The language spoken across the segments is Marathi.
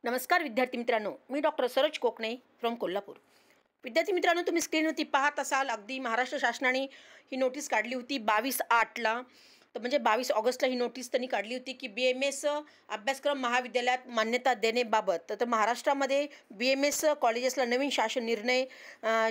नमस्कार विद्यार्थी मित्रांनो, मी डॉक्टर सरोज कोकणे फ्रॉम कोल्हापूर। विद्यार्थी मित्रांनो, तुम्ही स्क्रीनवरती पाहत असाल अगदी महाराष्ट्र शासनाने ही नोटीस काढली होती 22/8ला, तर म्हणजे 22 ऑगस्टला ही नोटीस त्यांनी काढली होती की BMS अभ्यासक्रम महाविद्यालयात मान्यता देण्याबाबत। तर महाराष्ट्रामध्ये BMS कॉलेजेसला नवीन शासन निर्णय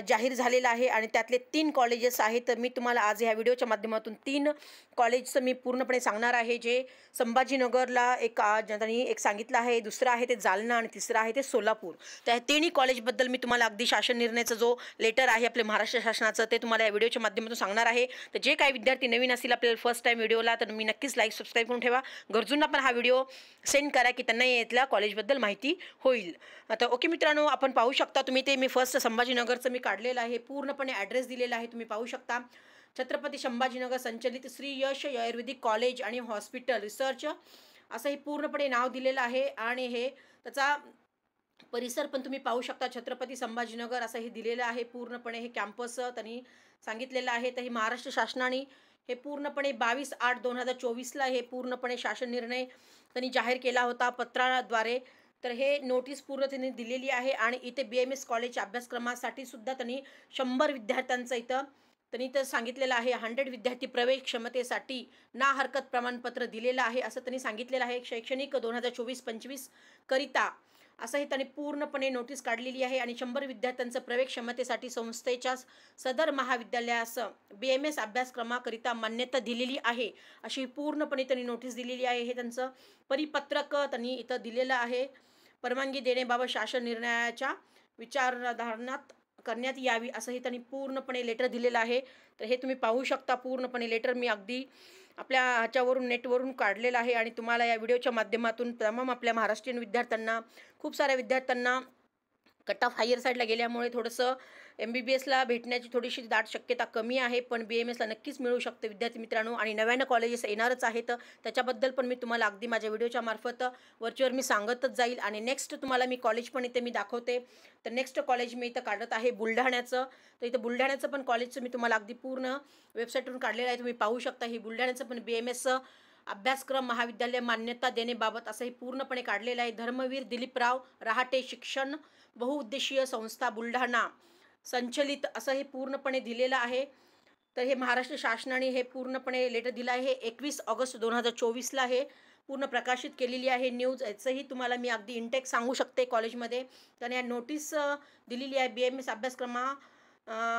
जाहीर झालेला आहे आणि त्यातले 3 कॉलेजेस आहेत। तर मी तुम्हाला आज ह्या व्हिडिओच्या माध्यमातून 3 कॉलेजचं मी पूर्णपणे सांगणार आहे, जे संभाजीनगरला त्यांनी एक सांगितलं आहे, दुसरं आहे ते जालना आणि तिसरं आहे ते सोलापूर। तर ह्या तिन्ही कॉलेजबद्दल मी तुम्हाला अगदी शासन निर्णयाचा जो लेटर आहे आपल्या महाराष्ट्र शासनाचं ते तुम्हाला या व्हिडिओच्या माध्यमातून सांगणार आहे। तर जे काही विद्यार्थी नवीन असतील आपल्याला फर्स्ट टाइम व्हिडिओला, तर मी नक्कीच लाईक सबस्क्राईब करून ठेवा। गरजूंना पण हा व्हिडिओ सेंड करा की त्यांना यातल्या कॉलेजबद्दल माहिती होईल। आता ओके मित्रांनो, आपण पाहू शकता तुम्ही ते मी फर्स्ट संभाजीनगरचं मी काढलेलं आहे, पूर्णपणे ॲड्रेस दिलेला आहे, तुम्ही पाहू शकता। छत्रपती संभाजीनगर संचलित श्री यश आयुर्वेदिक कॉलेज आणि हॉस्पिटल रिसर्च असं हे पूर्णपणे नाव दिलेलं आहे आणि हे त्याचा परिसर पण तुम्ही पाहू शकता। छत्रपती संभाजीनगर असं हे दिलेलं आहे, पूर्णपणे हे कॅम्पस त्यांनी सांगितलेलं आहे। तर हे महाराष्ट्र शासनाने हे पूर्णपणे 22/8/2024ला हे पूर्णपणे शासन निर्णय त्यांनी जाहीर केला होता पत्राद्वारे। तर हे नोटीस पूर्ण त्यांनी दिलेली आहे आणि इथे BMS कॉलेज अभ्यासक्रमासाठी सुद्धा त्यांनी 100 विद्यार्थ्यांचं इथं त्यांनी तर सांगितलेलं आहे। 100 विद्यार्थी प्रवेश क्षमतेसाठी ना हरकत प्रमाणपत्र दिलेलं आहे असं त्यांनी सांगितलेलं आहे। शैक्षणिक 2024-25 करिता असं हे त्यांनी पूर्णपणे नोटीस काढलेली आहे आणि 100 विद्यार्थ्यांचं प्रवेश क्षमतेसाठी संस्थेच्या सदर महाविद्यालयास BMS अभ्यासक्रमाकरिता मान्यता दिलेली आहे अशी पूर्णपणे त्यांनी नोटीस दिलेली आहे। हे त्यांचं परिपत्रक त्यांनी इथं दिलेलं आहे। परवानगी देण्याबाबत शासन निर्णयाच्या विचारधारणात करण्यात यावी असं हे त्यांनी पूर्णपणे लेटर दिलेलं आहे। तर हे तुम्ही पाहू शकता, पूर्णपणे लेटर मी अगदी आपल्या ह्याच्यावरून नेटवरून काढलेलं आहे आणि तुम्हाला या व्हिडिओच्या माध्यमातून तमाम आपल्या महाराष्ट्रीयन विद्यार्थ्यांना, खूप साऱ्या विद्यार्थ्यांना कट ऑफ हायर साईडला गेल्यामुळे थोडंसं MBBSला भेटण्याची थोडीशी दाट शक्यता कमी आहे, पण BMSला नक्कीच मिळू शकते विद्यार्थी मित्रांनो। आणि नव्यानं कॉलेजेस येणारच आहेत, त्याच्याबद्दल पण मी तुम्हाला अगदी माझ्या व्हिडिओच्या मार्फत वरचेवर मी सांगतच जाईल। आणि नेक्स्ट तुम्हाला मी कॉलेज पण इथे मी दाखवते। तर नेक्स्ट कॉलेज मी इथं काढत आहे बुलढाण्याचं। तर इथं बुलढाण्याचं पण कॉलेजचं मी तुम्हाला अगदी पूर्ण वेबसाईटवरून काढलेलं आहे, तुम्ही पाहू शकता। ही बुलढाण्याचं पण BMS अभ्यासक्रम महाविद्यालय मान्यता देण्याबाबत असं हे पूर्णपणे काढलेलं आहे। धर्मवीर दिलीपराव रहाटे शिक्षण बहुउद्देशीय संस्था बुलढाणा संचलित असं हे पूर्णपणे दिलेलं आहे। तर हे महाराष्ट्र शासनाने हे पूर्णपणे लेटर दिलं आहे। 21 ऑगस्ट 2024ला हे पूर्ण प्रकाशित केलेली आहे न्यूज। याचंही तुम्हाला मी अगदी इंटेक सांगू शकते कॉलेजमध्ये। त्याने या नोटीस दिलेली आहे। BMS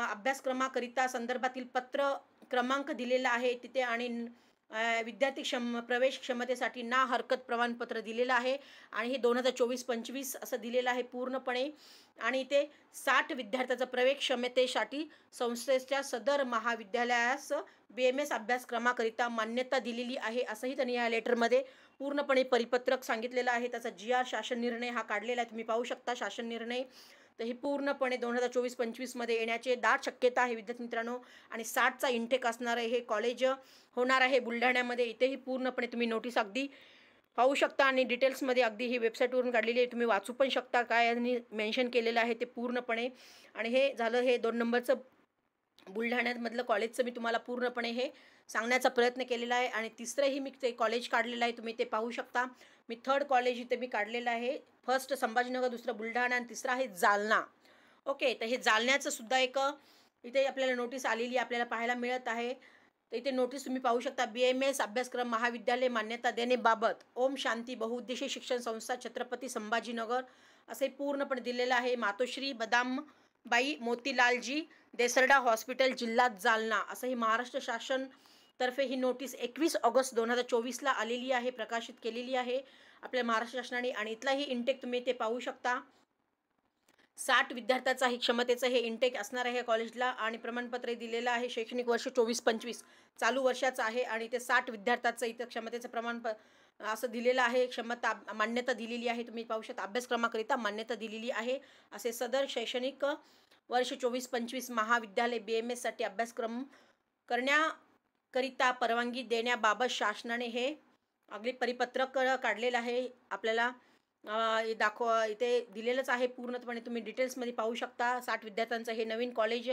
अभ्यासक्रमाकरिता संदर्भातील पत्र क्रमांक दिलेला आहे तिथे आणि विद्यार्थी प्रवेश क्षमतेसाठी ना हरकत प्रमाणपत्र दिलेलं आहे आणि हे 2024-25 असं दिलेलं आहे पूर्णपणे। आणि इथे 60 विद्यार्थ्याचा प्रवेश क्षमतेसाठी संस्थेच्या सदर महाविद्यालयास BMS अभ्यासक्रमाकरिता मान्यता दिलेली आहे असंही त्यांनी या लेटरमध्ये पूर्णपणे परिपत्रक सांगितलेलं आहे। त्याचा GR शासन निर्णय हा काढलेला आहे, तुम्ही पाहू शकता शासन निर्णय। तर हे पूर्णपणे 2024-25 मध्ये येण्याचे दाट शक्यता आहे विद्यार्थी मित्रांनो। आणि 60चा इंटेक असणार आहे हे कॉलेज होणार आहे बुलढाण्यामध्ये। इथेही पूर्णपणे तुम्ही नोटीस अगदी पाहू शकता आणि डिटेल्समध्ये अगदी ही वेबसाईटवरून काढलेली आहे, तुम्ही वाचू पण शकता काय यांनी मेन्शन केलेलं आहे ते पूर्णपणे। आणि हे झालं हे 2 नंबरचं बुलढाण्यामधलं कॉलेजचं मी तुम्हाला पूर्णपणे हे सांगण्याचा प्रयत्न केलेला आहे। आणि तिसरंही मी ते कॉलेज काढलेलं आहे, तुम्ही ते पाहू शकता। मी 3rd कॉलेज इथे मी काढलेलं आहे। फर्स्ट संभाजीनगर, दुसरं बुलढाणा आणि तिसरं आहे जालना। ओके, तर हे जालन्याचं सुद्धा एक इथे आपल्याला नोटीस आलेली आपल्याला पाहायला मिळत आहे। तर इथे नोटीस तुम्ही पाहू शकता। BMS अभ्यासक्रम महाविद्यालय मान्यता देण्याबाबत ओम शांती बहुउद्देशीय शिक्षण संस्था छत्रपती संभाजीनगर असे पूर्णपणे दिलेलं आहे। मातोश्री बदामबाई मोतीलालजी देसरडा हॉस्पिटल जिल्हा जालना असं ही महाराष्ट्र शासन तर्फे ही नोटीस 21 ऑगस्ट 2024ला आलेली आहे, प्रकाशित केलेली आहे आपल्या महाराष्ट्र शासनाने। आणि इथलाही इंटेक तुम्ही ते पाहू शकता। 60 विद्यार्थ्याचा ही क्षमतेचं हे इंटेक असणार आहे कॉलेजला आणि प्रमाणपत्र दिलेलं आहे। शैक्षणिक वर्ष 24-25 चालू वर्षाचं आहे आणि ते 60 विद्यार्थ्याचं इथं क्षमतेचं प्रमाणपत्र असं दिलेलं आहे, क्षमता मान्यता दिलेली आहे, तुम्ही पाहू शकता। अभ्यासक्रमाकरिता मान्यता दिलेली आहे असे सदर शैक्षणिक वर्ष 24-25 महाविद्यालय BMS साठी अभ्यासक्रम करण्याकरिता परवानगी देण्याबाबत शासनाने हे अगदी परिपत्रक काढलेलं आहे आपल्याला इथे दिलेलंच आहे पूर्णपणे, तुम्ही डिटेल्समध्ये पाहू शकता। 60 विद्यार्थ्यांचं हे नवीन कॉलेज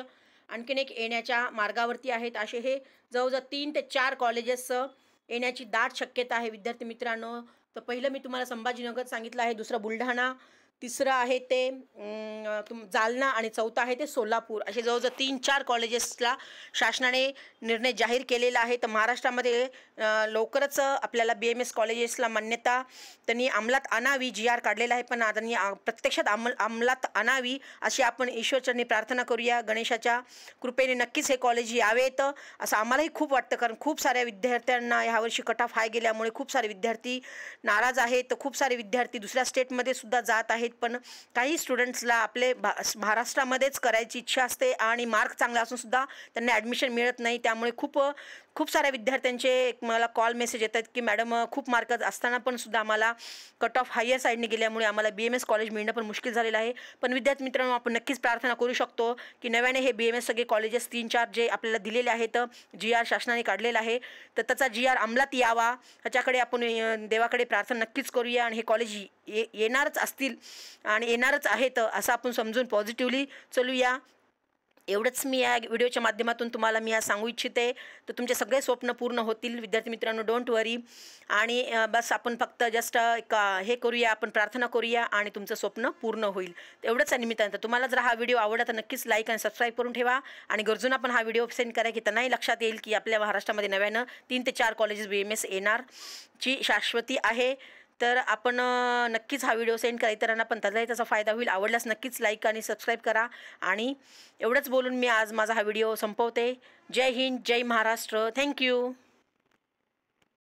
आणखीन एक येण्याच्या मार्गावरती आहेत। असे हे जवळजवळ 3 ते 4 कॉलेजेस येण्याची दाट शक्यता आहे विद्यार्थी मित्रांनो। तर पहिलं मी तुम्हाला संभाजीनगर सांगितलं आहे, दुसरं बुलढाणा, तिसरं आहे ते जालना आणि चौथं आहे ते सोलापूर. असे जवळजवळ 3-4 कॉलेजेसला शासनाने निर्णय जाहीर केलेला आहे. तर महाराष्ट्रामध्ये लवकरच आपल्याला BMS कॉलेजेसला मान्यता त्यांनी अंमलात आणावी, GR काढलेला आहे, पण त्यांनी प्रत्यक्षात अंमलात आणावी अशी आपण ईश्वरचरणी प्रार्थना करूया. गणेशाच्या कृपेने नक्कीच हे कॉलेज यावेत असं आम्हालाही खूप वाटतं, कारण खूप साऱ्या विद्यार्थ्यांना ह्यावर्षी कट ऑफ हाय गेल्यामुळे खूप सारे विद्यार्थी नाराज आहेत. खूप सारे विद्यार्थी दुसऱ्या स्टेटमध्ये सुद्धा जात आहेत, पण काही स्टुडंट्सला आपले महाराष्ट्रामध्येच करायची इच्छा असते आणि मार्क चांगला असून सुद्धा त्यांना ॲडमिशन मिळत नाही. त्यामुळे खूप साऱ्या विद्यार्थ्यांचे मला कॉल मेसेज येतात की मॅडम खूप मार्क असताना पण सुद्धा आम्हाला कट ऑफ हायर साईडने गेल्यामुळे आम्हाला BMS कॉलेज मिळणं पण मुश्किल झालेलं आहे. पण विद्यार्थी मित्रांनो, आपण नक्कीच प्रार्थना करू शकतो की नव्याने हे BMS सगळे कॉलेजेस 3-4 जे आपल्याला दिलेले आहेत, GR शासनाने काढलेला आहे, तर त्याचा GR अंमलात यावा ह्याच्याकडे आपण देवाकडे प्रार्थना नक्कीच करूया. आणि हे कॉलेज येणारच असतील आणि येणारच आहेत असं आपण समजून पॉझिटिव्हली चलूया. एवढंच मी या व्हिडिओच्या माध्यमातून तुम्हाला मी आज सांगू इच्छिते. तर तुमचे सगळे स्वप्न पूर्ण होतील विद्यार्थी मित्रांनो, डोंट वरी. आणि बस आपण फक्त जस्ट हे करूया, आपण प्रार्थना करूया आणि तुमचं स्वप्न पूर्ण होईल. एवढंच आहे निमित्तानं. तुम्हाला जर हा व्हिडिओ आवडला तर नक्कीच लाईक आणि सबस्क्राईब करून ठेवा. आणि गरजूंना पण हा व्हिडिओ सेंड करा की त्यांनाही लक्षात येईल की आपल्या महाराष्ट्रामध्ये नव्यानं 3 ते 4 कॉलेजेस BMS येणारची शाश्वती आहे. तर आपण नक्कीच हा व्हिडिओ सेंड करा इतरांना, पण त्याचा फायदा होईल. आवडल्यास नक्कीच लाईक आणि सबस्क्राईब करा. आणि एवढंच बोलून मी आज माझा हा व्हिडिओ संपवते. जय हिंद, जय महाराष्ट्र. थँक्यू.